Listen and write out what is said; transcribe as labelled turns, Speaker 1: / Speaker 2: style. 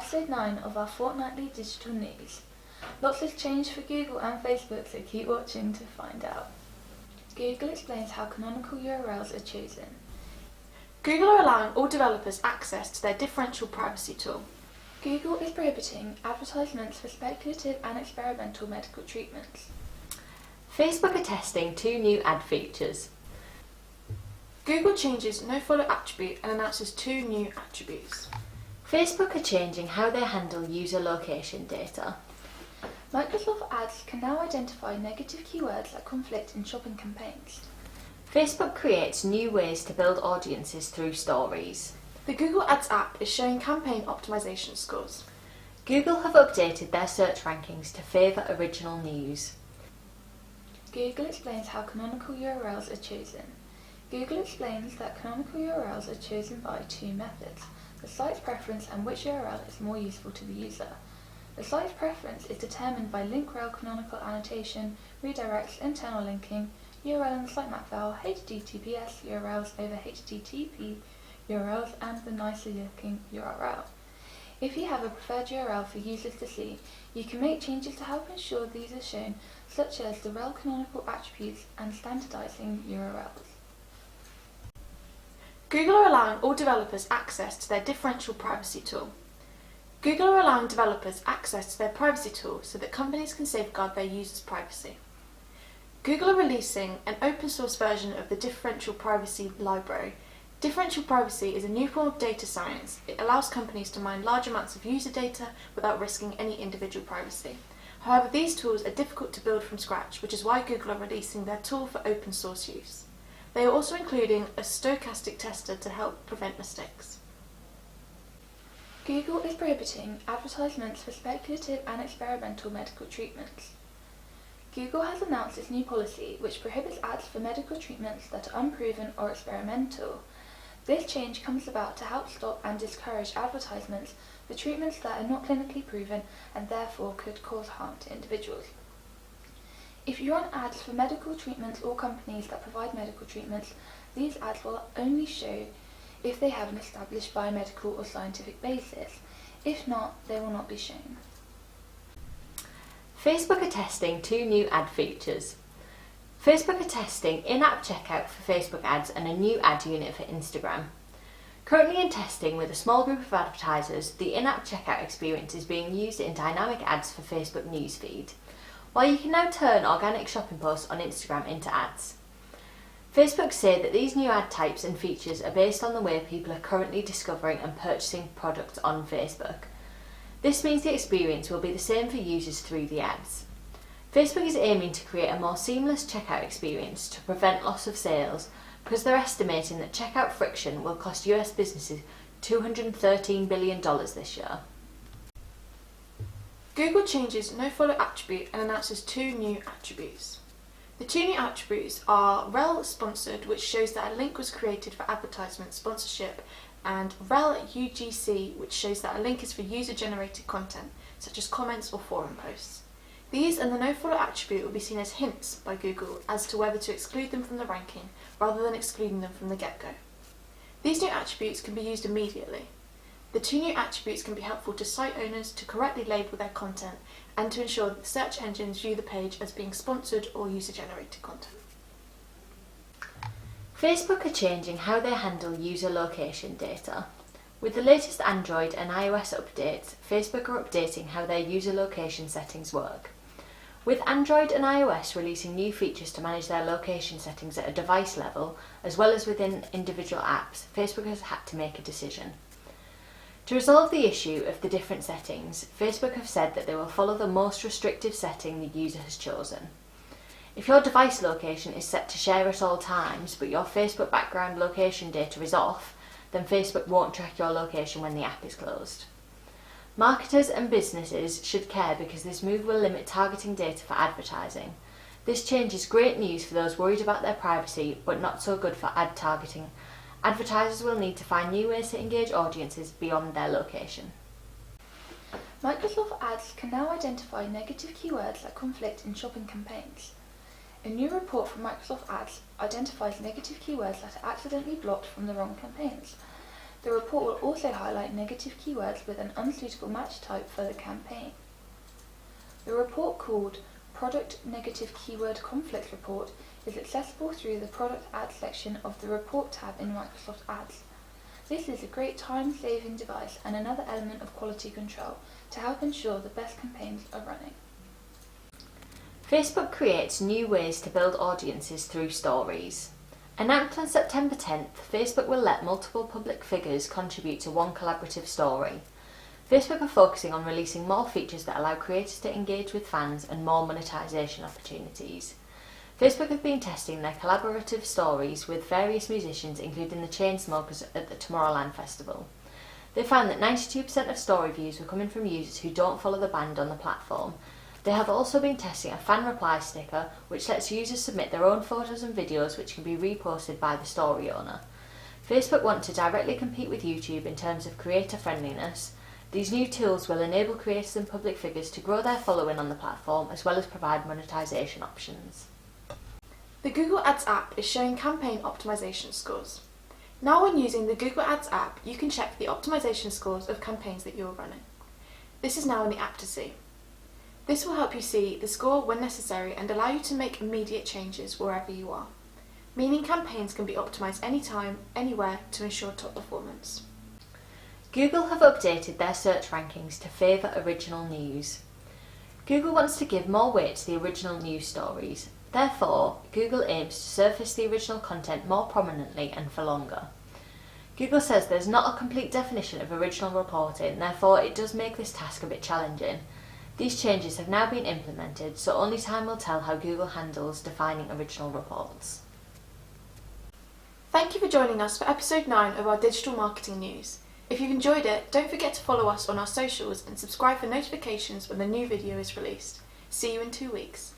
Speaker 1: episode 9 of our Fortnightly digital news. Lots has changed for Google and Facebook, so keep watching to find out. Google explains how canonical URLs are chosen.
Speaker 2: Google are allowing all developers access to their differential privacy tool.
Speaker 1: Google is prohibiting advertisements for speculative and experimental medical treatments.
Speaker 3: Facebook are testing 2 new ad features.
Speaker 2: Google changes nofollow attribute and announces 2 new attributes.
Speaker 3: Facebook are changing how they handle user location data.
Speaker 1: Microsoft Ads can now identify negative keywords that conflict in shopping campaigns.
Speaker 3: Facebook creates new ways to build audiences through stories.
Speaker 2: The Google Ads app is showing campaign optimization scores.
Speaker 3: Google have updated their search rankings to favour original news.
Speaker 1: Google explains how canonical URLs are chosen. Google explains that canonical URLs are chosen by 2 methods: the site's preference and which URL is more useful to the user. The site's preference is determined by link rel canonical annotation, redirects, internal linking, URL in the sitemap file, HTTPS URLs over HTTP URLs, and the nicely looking URL. If you have a preferred URL for users to see, you can make changes to help ensure these are shown, such as the rel canonical attributes and standardizing URLs.
Speaker 2: Google are allowing all developers access to their differential privacy tool. Google are allowing developers access to their privacy tool so that companies can safeguard their users' privacy. Google are releasing an open source version of the differential privacy library. Differential privacy is a new form of data science. It allows companies to mine large amounts of user data without risking any individual privacy. However, these tools are difficult to build from scratch, which is why Google are releasing their tool for open source use. They are also including a stochastic tester to help prevent mistakes.
Speaker 1: Google is prohibiting advertisements for speculative and experimental medical treatments. Google has announced its new policy, which prohibits ads for medical treatments that are unproven or experimental. This change comes about to help stop and discourage advertisements for treatments that are not clinically proven and therefore could cause harm to individuals. If you run ads for medical treatments or companies that provide medical treatments, these ads will only show if they have an established biomedical or scientific basis. If not, they will not be shown.
Speaker 3: Facebook are testing 2 new ad features. Facebook are testing in-app checkout for Facebook ads and a new ad unit for Instagram. Currently in testing with a small group of advertisers, the in-app checkout experience is being used in dynamic ads for Facebook newsfeed, while you can now turn organic shopping posts on Instagram into ads. Facebook say that these new ad types and features are based on the way people are currently discovering and purchasing products on Facebook. This means the experience will be the same for users through the ads. Facebook is aiming to create a more seamless checkout experience to prevent loss of sales, because they're estimating that checkout friction will cost US businesses $213 billion this year.
Speaker 2: Google changes nofollow attribute and announces 2 new attributes. The 2 new attributes are rel sponsored, which shows that a link was created for advertisement sponsorship, and rel UGC, which shows that a link is for user-generated content, such as comments or forum posts. These and the nofollow attribute will be seen as hints by Google as to whether to exclude them from the ranking, rather than excluding them from the get-go. These new attributes can be used immediately. The 2 new attributes can be helpful to site owners to correctly label their content and to ensure that the search engines view the page as being sponsored or user-generated content.
Speaker 3: Facebook are changing how they handle user location data. With the latest Android and iOS updates, Facebook are updating how their user location settings work. With Android and iOS releasing new features to manage their location settings at a device level, as well as within individual apps, Facebook has had to make a decision. To resolve the issue of the different settings, Facebook have said that they will follow the most restrictive setting the user has chosen. If your device location is set to share at all times, but your Facebook background location data is off, then Facebook won't track your location when the app is closed. Marketers and businesses should care because this move will limit targeting data for advertising. This change is great news for those worried about their privacy, but not so good for ad targeting. Advertisers will need to find new ways to engage audiences beyond their location.
Speaker 1: Microsoft Ads can now identify negative keywords that conflict in shopping campaigns. A new report from Microsoft Ads identifies negative keywords that are accidentally blocked from the wrong campaigns. The report will also highlight negative keywords with an unsuitable match type for the campaign. The report, called Product Negative Keyword Conflict Report, is accessible through the Product Ads section of the Report tab in Microsoft Ads. This is a great time-saving device and another element of quality control to help ensure the best campaigns are running.
Speaker 3: Facebook creates new ways to build audiences through stories. Announced on September 10th, Facebook will let multiple public figures contribute to one collaborative story. Facebook are focusing on releasing more features that allow creators to engage with fans and more monetization opportunities. Facebook have been testing their collaborative stories with various musicians, including the Chainsmokers at the Tomorrowland Festival. They found that 92% of story views were coming from users who don't follow the band on the platform. They have also been testing a fan reply sticker, which lets users submit their own photos and videos which can be reposted by the story owner. Facebook want to directly compete with YouTube in terms of creator friendliness. These new tools will enable creators and public figures to grow their following on the platform, as well as provide monetization options.
Speaker 2: The Google Ads app is showing campaign optimization scores. Now when using the Google Ads app, you can check the optimization scores of campaigns that you are running. This is now in the app to see. This will help you see the score when necessary and allow you to make immediate changes wherever you are, meaning campaigns can be optimized anytime, anywhere to ensure top performance.
Speaker 3: Google have updated their search rankings to favour original news. Google wants to give more weight to the original news stories. Therefore, Google aims to surface the original content more prominently and for longer. Google says there's not a complete definition of original reporting, therefore it does make this task a bit challenging. These changes have now been implemented, so only time will tell how Google handles defining original reports.
Speaker 2: Thank you for joining us for episode 9 of our digital marketing news. If you've enjoyed it, don't forget to follow us on our socials and subscribe for notifications when the new video is released. See you in 2 weeks.